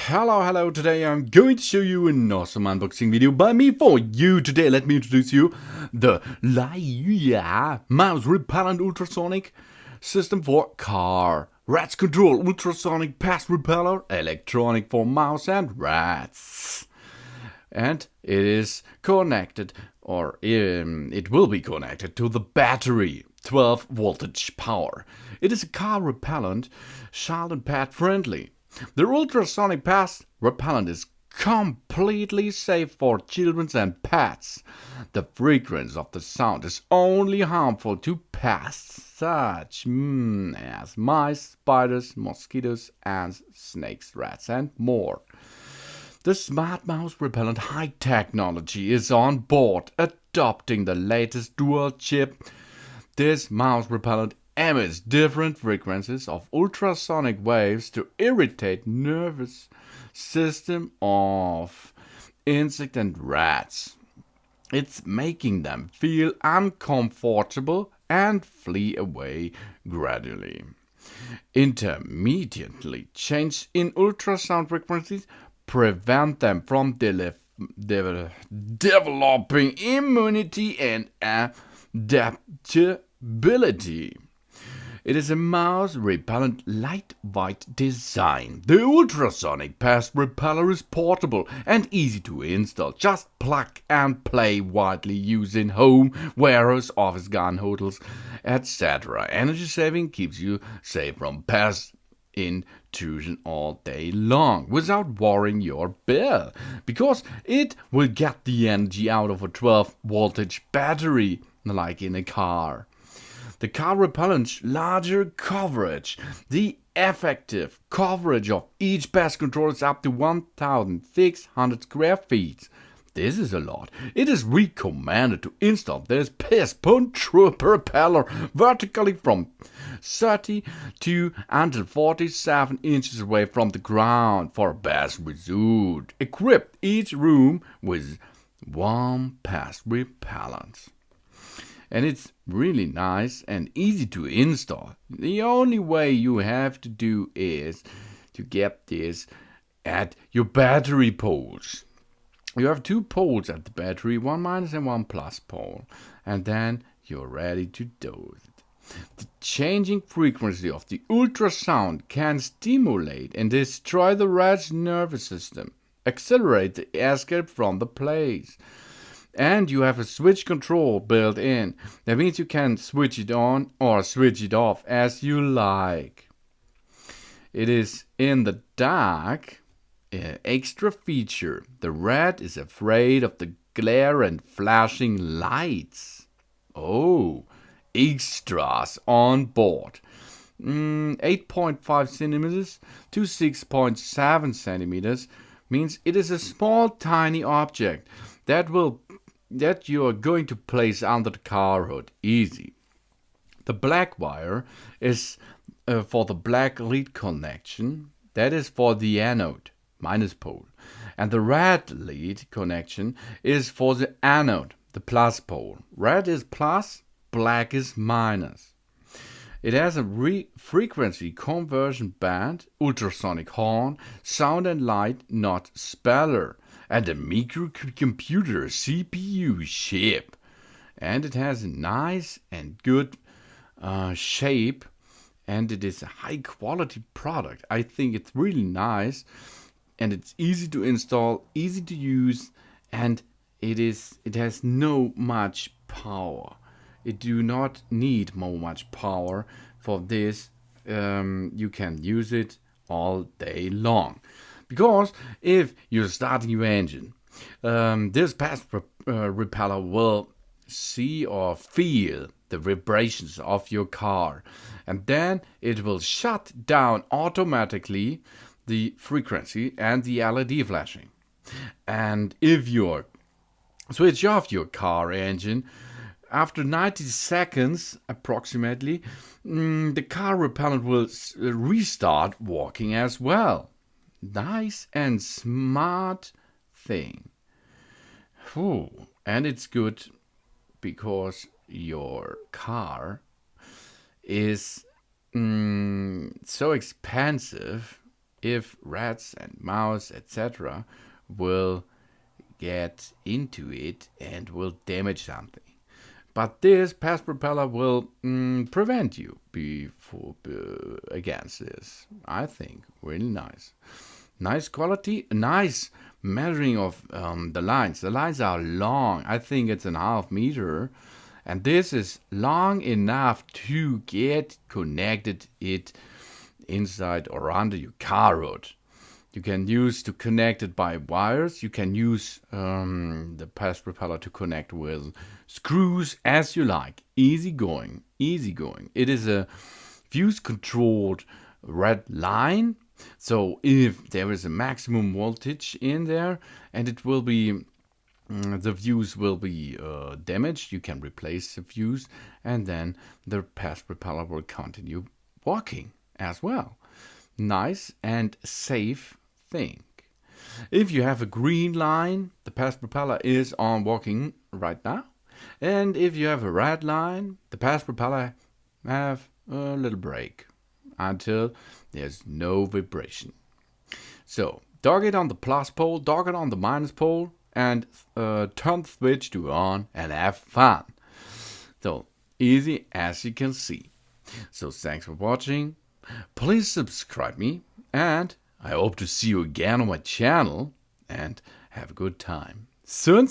Hello, today I'm going to show you an awesome unboxing video by me for you. Today let me introduce you the Laia Mouse Repellent Ultrasonic System for Car. Rats Control Ultrasonic Pest Repeller, electronic for mouse and rats. And it is connected, or it will be connected to the battery, 12 voltage power. It is a car repellent, child and pet friendly. The ultrasonic pest repellent is completely safe for children and pets. The frequency of the sound is only harmful to pests such as mice, spiders, mosquitoes, ants, snakes, rats, and more. The Smart Mouse Repellent High Technology is on board, adopting the latest dual chip. This mouse repellent emits different frequencies of ultrasonic waves to irritate nervous system of insects and rats. It's making them feel uncomfortable and flee away gradually. Intermediately change in ultrasound frequencies prevent them from developing immunity and adaptability. It is a mouse repellent lightweight design. The ultrasonic pest repeller is portable and easy to install. Just plug and play, widely used in home, warehouse, office, gun, hotels, etc. Energy saving keeps you safe from pest intrusion all day long without worrying your bill, because it will get the energy out of a 12 voltage battery like in a car. The car repellent's larger coverage. The effective coverage of each pest control is up to 1,600 square feet. This is a lot. It is recommended to install this pest control repeller vertically from 32 until 47 inches away from the ground for best result. Equip each room with one pest repellent. And it's really nice and easy to install. The only way you have to do is to get this at your battery poles. You have two poles at the battery, one minus and one plus pole, and then you're ready to do it. The changing frequency of the ultrasound can stimulate and destroy the rat's nervous system, accelerate the escape from the place. And you have a switch control built in. That means you can switch it on or switch it off as you like. It is in the dark. Extra feature. The rat is afraid of the glare and flashing lights. Oh, extras on board. 8.5 centimeters to 6.7 centimeters means it is a small tiny object that you are going to place under the car hood. Easy. The black wire is for the black lead connection. That is for the anode, minus pole. And the red lead connection is for the anode, the plus pole. Red is plus, black is minus. It has a frequency conversion band, ultrasonic horn, sound and light not speller, and a microcomputer CPU chip. And it has a nice and good shape, and it is a high quality product. I think it's really nice, and it's easy to install, easy to use, and it has no much power. It do not need much power for this. You can use it all day long. Because if you're starting your engine, this pest repeller will see or feel the vibrations of your car, and then it will shut down automatically the frequency and the LED flashing. And if you switch off your car engine, after 90 seconds approximately, the car repellent will restart working as well. Nice and smart thing. And it's good because your car is so expensive if rats and mouse, etc., will get into it and will damage something. But this pest repeller will prevent you against this. I think really nice. Nice quality, nice measuring of the lines. The lines are long. I think it's a half meter. And this is long enough to get connected it inside or under your car road. You can use to connect it by wires. You can use the pest repeller to connect with screws as you like. Easy going, easy going. It is a fuse controlled red line. So if there is a maximum voltage in there and it will be the fuse will be damaged, you can replace the fuse and then the pest repeller will continue working as well. Nice and safe thing. If you have a green line, the pest repeller is on working right now. And if you have a red line, the pest repeller have a little break until there's no vibration. So dog it on the plus pole, dog it on the minus pole, and turn the switch to on and have fun. So easy as you can see. So thanks for watching. Please subscribe me, and I hope to see you again on my channel, and have a good time. Soon.